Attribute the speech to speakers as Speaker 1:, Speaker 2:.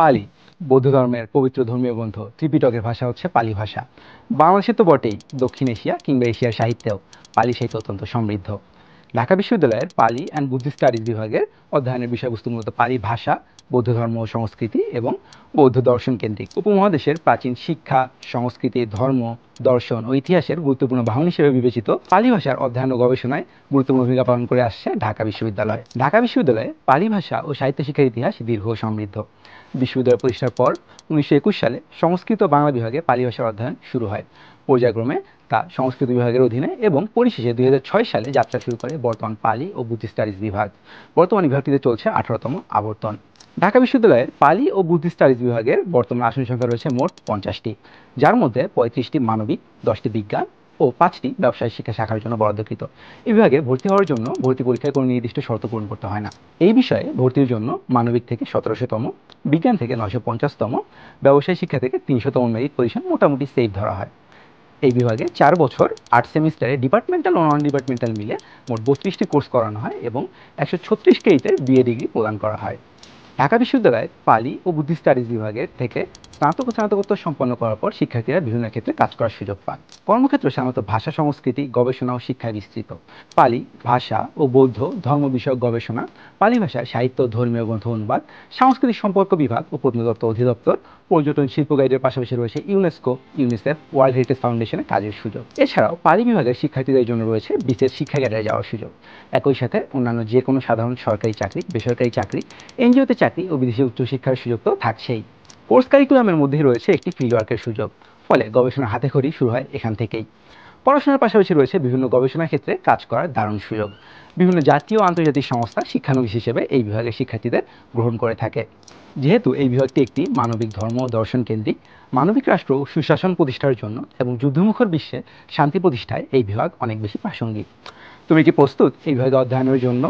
Speaker 1: পালি বৌদ্ধ ধর্মের পবিত্র ধর্মীয় গ্রন্থ ত্রিপিটকের ভাষা হচ্ছে পালি ভাষা। বাংলাদেশে তো বটেই, দক্ষিণ এশিয়া কিংবা এশিয়ার সাহিত্যেও পালি সাহিত্য অত্যন্ত সমৃদ্ধ। ঢাকা বিশ্ববিদ্যালয়ের পালি অ্যান্ড বুদ্ধিস্ট স্টাডিজ বিভাগের অধ্যয়নের বিষয়বস্তু মূলত পালি ভাষা, বৌদ্ধ ধর্ম ও সংস্কৃতি এবং বৌদ্ধ দর্শন কেন্দ্রিক। উপমহাদেশের প্রাচীন শিক্ষা, সংস্কৃতি, ধর্ম, দর্শন ও ইতিহাসের গুরুত্বপূর্ণ বাহন হিসেবে বিবেচিত পালি ভাষার অধ্যয়ন ও গবেষণায় গুরুত্বপূর্ণ ভূমিকা পালন করে আসছে ঢাকা বিশ্ববিদ্যালয়। ঢাকা বিশ্ববিদ্যালয়ে পালি ভাষা ও সাহিত্য শিক্ষার ইতিহাস দীর্ঘ ও সমৃদ্ধ। বিশ্ববিদ্যালয় প্রতিষ্ঠার পর 1921 সালে সংস্কৃত ও বাংলা বিভাগে পালি ভাষার অধ্যয়ন শুরু হয়। পর্যায়ক্রমে তা সংস্কৃত বিভাগের অধীনে এবং পরিশেষে 2006 সালে যাত্রা শুরু করে বর্তমান পালি ও বুদ্ধিস্ট স্টাডিজ বিভাগ। বর্তমান বিভাগটিতে চলছে 18তম আবর্তন। ঢাকা বিশ্ববিদ্যালয়ের পালি ও বুদ্ধিস্ট স্টাডিজ বিভাগের বর্তমান আসন সংখ্যা রয়েছে মোট 50টি, যার মধ্যে 35টি মানবিক, 10টি বিজ্ঞান ও 5টি ব্যবসায় শিক্ষা শাখার জন্য বরাদ্দকৃত। এই বিভাগে ভর্তি হওয়ার জন্য ভর্তি পরীক্ষায় কোনো নির্দিষ্ট শর্ত পূরণ করতে হয় না। এই বিষয়ে ভর্তির জন্য মানবিক থেকে 1700তম, বিজ্ঞান থেকে 950তম, ব্যবসায় শিক্ষা থেকে 300তম মেরিট পজিশন মোটামুটি সেফ ধরা হয়। এই বিভাগে 4 বছর 8 সেমিস্টারে ডিপার্টমেন্টাল ও নন ডিপার্টমেন্টাল মিলে মোট 32টি কোর্স করানো হয় এবং 136 ক্রেডিটের বিএ ডিগ্রি প্রদান করা হয়। ঢাকা বিশ্ববিদ্যালয়ে পালি ও বুদ্ধিস্ট স্টাডিজ বিভাগের থেকে স্নাতক ও স্নাতকোত্তর সম্পন্ন করার পর শিক্ষার্থীরা বিভিন্ন ক্ষেত্রে কাজ করার সুযোগ পান। কর্মক্ষেত্র সাধারণত ভাষা সংস্কৃতি, গবেষণা ও শিক্ষায় বিস্তৃত। পালি ভাষা ও বৌদ্ধ ধর্ম বিষয়ক গবেষণা, পালি ভাষার সাহিত্য, ধর্মীয় গ্রন্থ অনুবাদ, সাংস্কৃতিক সম্পর্ক বিভাগ ও প্রত্নতত্ত্ব অধিদপ্তর, পর্যটন শিল্প গাইডের পাশাপাশি রয়েছে ইউনেস্কো, ইউনিসেফ, ওয়ার্ল্ড হেরিটেজ ফাউন্ডেশনে কাজের সুযোগ। এছাড়াও পালি বিভাগের শিক্ষার্থীদের জন্য রয়েছে বিশেষ শিক্ষা ক্যাডারে যাওয়ার সুযোগ। একই সাথে অন্যান্য যে কোনো সাধারণ সরকারি চাকরি, বেসরকারি চাকরি, এনজিওতে চাকরি ও বিদেশি উচ্চশিক্ষার সুযোগ তো থাকছেই। কোর্স কারিকুলামের মধ্যেই রয়েছে একটি ফিল্ড ওয়ার্কের সুযোগ, ফলে গবেষণা হাতেখড়ি শুরু হয় এখান থেকেই। পড়াশোনার পাশাপাশি রয়েছে বিভিন্ন গবেষণার ক্ষেত্রে কাজ করার দারুণ সুযোগ। বিভিন্ন জাতীয় ও আন্তর্জাতিক সংস্থা শিক্ষানবিশ হিসেবে এই বিভাগের শিক্ষার্থীদের গ্রহণ করে থাকে। যেহেতু এই বিভাগটি একটি মানবিক ধর্ম ও দর্শন কেন্দ্রিক, মানবিক রাষ্ট্র ও সুশাসন প্রতিষ্ঠার জন্য এবং যুদ্ধমুখর বিশ্বে শান্তি প্রতিষ্ঠায় এই বিভাগ অনেক বেশি প্রাসঙ্গিক। তুমি কি প্রস্তুত এই বিভাগে অধ্যয়নের জন্য?